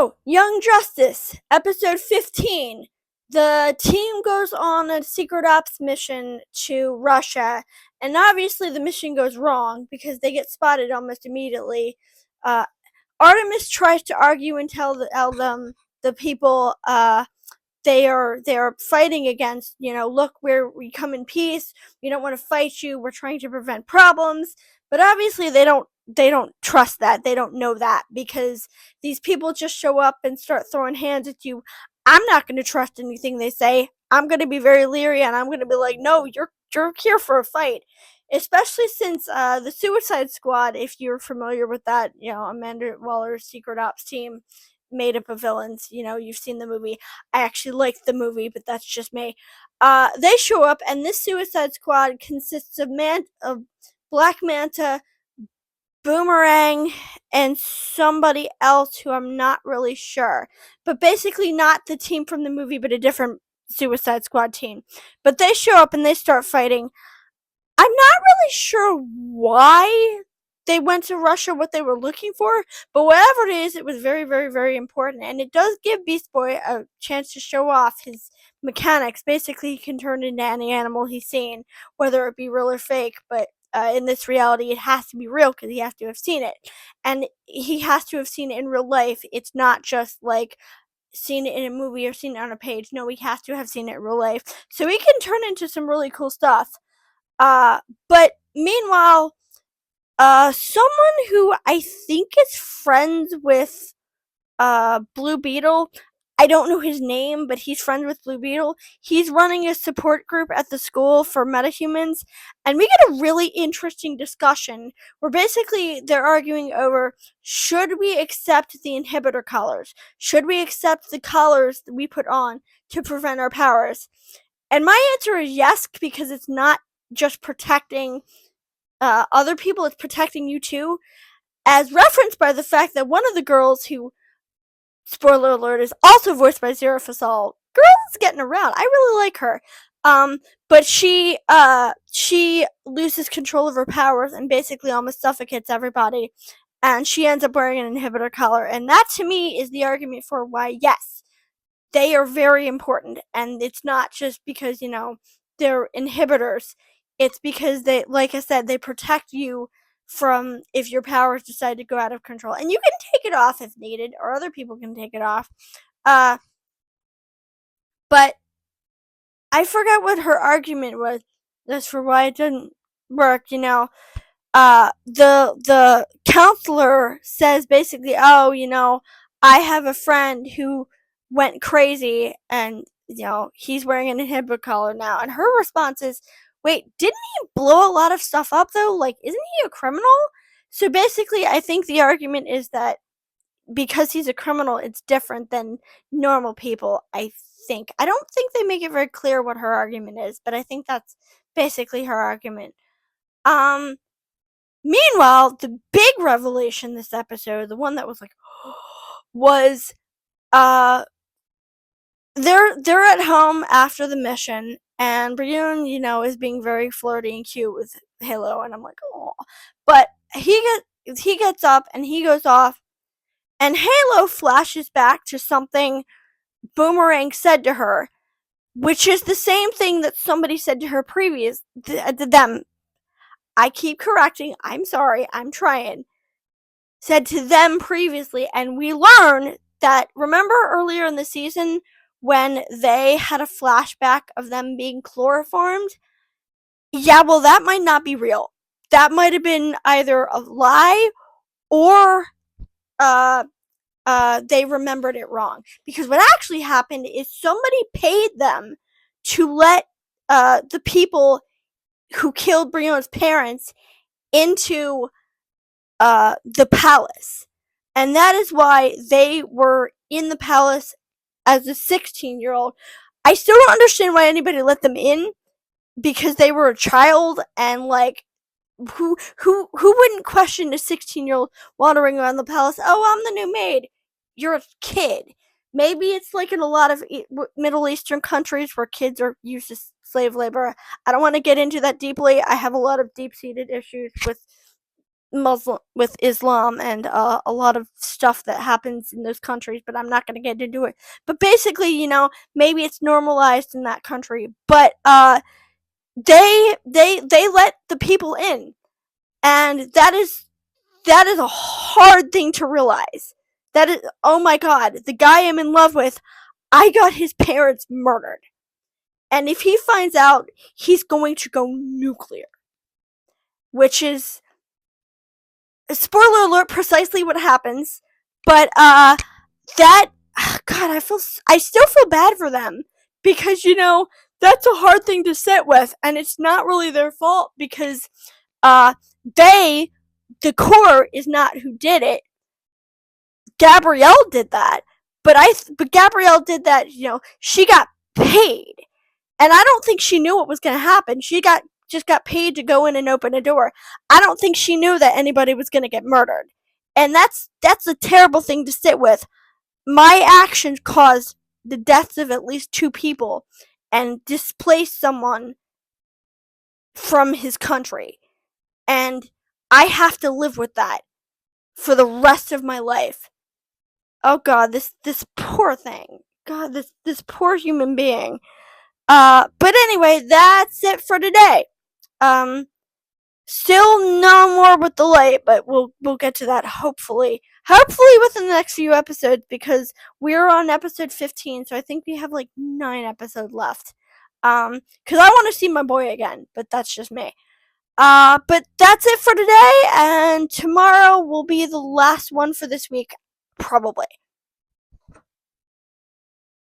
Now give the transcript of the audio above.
So, Young Justice, episode 15. The team goes on a secret ops mission to Russia, and obviously the mission goes wrong because they get spotted almost immediately. Uh, Artemis tries to argue and tell them the people they are fighting against, look, we come in peace, we don't want to fight you, we're trying to prevent problems. But obviously they don't trust that, they don't know that, because these people just show up and start throwing hands at you. I'm not going to trust anything they say. I'm going to be very leery, and I'm going to be like, no, you're here for a fight. Especially since the Suicide Squad, if you're familiar with that, Amanda Waller's secret ops team, made up of villains. You've seen the movie. I actually liked the movie, but that's just me. They show up, and this Suicide Squad consists of Black Manta, Boomerang, and somebody else who I'm not really sure. But basically not the team from the movie, but a different Suicide Squad team. But they show up and they start fighting. I'm not really sure why they went to Russia, what they were looking for, but whatever it is, it was very, very, very important. And it does give Beast Boy a chance to show off his mechanics. Basically, he can turn into any animal he's seen, whether it be real or fake, but in this reality, it has to be real because he has to have seen it. And he has to have seen it in real life. It's not just like seen it in a movie or seen it on a page. No, he has to have seen it in real life. So he can turn into some really cool stuff. But meanwhile, someone who I think is friends with, Blue Beetle. I don't know his name, but he's friends with Blue Beetle. He's running a support group at the school for metahumans, and we get a really interesting discussion where basically they're arguing over, should we accept the inhibitor collars? Should we accept the collars that we put on to prevent our powers? And my answer is yes, because it's not just protecting other people, it's protecting you too, as referenced by the fact that one of the girls who, spoiler alert, is also voiced by Zara Fasal. Girl is getting around. I really like her. But she loses control of her powers and basically almost suffocates everybody. And she ends up wearing an inhibitor collar. And that to me is the argument for why, yes, they are very important. And it's not just because, they're inhibitors. It's because they, like I said, they protect you from if your powers decide to go out of control. And you can take it off if needed, or other people can take it off. But I forgot what her argument was as for why it didn't work, the counselor says basically, oh, I have a friend who went crazy and, he's wearing an inhibitor collar now. And her response is, wait, didn't he blow a lot of stuff up though? Like, isn't he a criminal? So basically, I think the argument is that because he's a criminal, it's different than normal people, I think. I don't think they make it very clear what her argument is, but I think that's basically her argument. Meanwhile, the big revelation this episode, the one that was like, was, they're at home after the mission, and Brienne, is being very flirty and cute with Halo, and I'm like, oh. But he gets up and he goes off, and Halo flashes back to something Boomerang said to her, which is the same thing that somebody said to her to them. I keep correcting, I'm sorry, I'm trying. Said to them previously, and we learn that, remember earlier in the season when they had a flashback of them being chloroformed? Yeah, well, that might not be real. That might have been either a lie or they remembered it wrong. Because what actually happened is somebody paid them to let the people who killed Brianna's parents into the palace. And that is why they were in the palace as a 16-year-old. I still don't understand why anybody let them in, because they were a child, and like, who wouldn't question a 16-year-old wandering around the palace? Oh, I'm the new maid. You're a kid. Maybe it's like in a lot of Middle Eastern countries where kids are used as slave labor. I don't want to get into that deeply. I have a lot of deep-seated issues with Islam and a lot of stuff that happens in those countries, but I'm not going to get into it. But basically, maybe it's normalized in that country, but they let the people in, and that is a hard thing to realize. That is, oh my god, the guy I'm in love with, I got his parents murdered. And if he finds out, he's going to go nuclear. Which is, spoiler alert, precisely what happens. But, that, god, I still feel bad for them. Because, that's a hard thing to sit with. And it's not really their fault because, the core is not who did it. Gabrielle did that, but Gabrielle did that. She got paid, and I don't think she knew what was going to happen. She just got paid to go in and open a door. I don't think she knew that anybody was going to get murdered, and that's a terrible thing to sit with. My actions caused the deaths of at least 2 people, and displaced someone from his country, and I have to live with that for the rest of my life. Oh god, this poor thing. God, this poor human being. But anyway, that's it for today. Um, Still no more with the light, but we'll get to that hopefully. Hopefully within the next few episodes, because we're on episode 15, so I think we have like 9 episodes left. Cause I want to see my boy again, but that's just me. But that's it for today, and tomorrow will be the last one for this week, probably.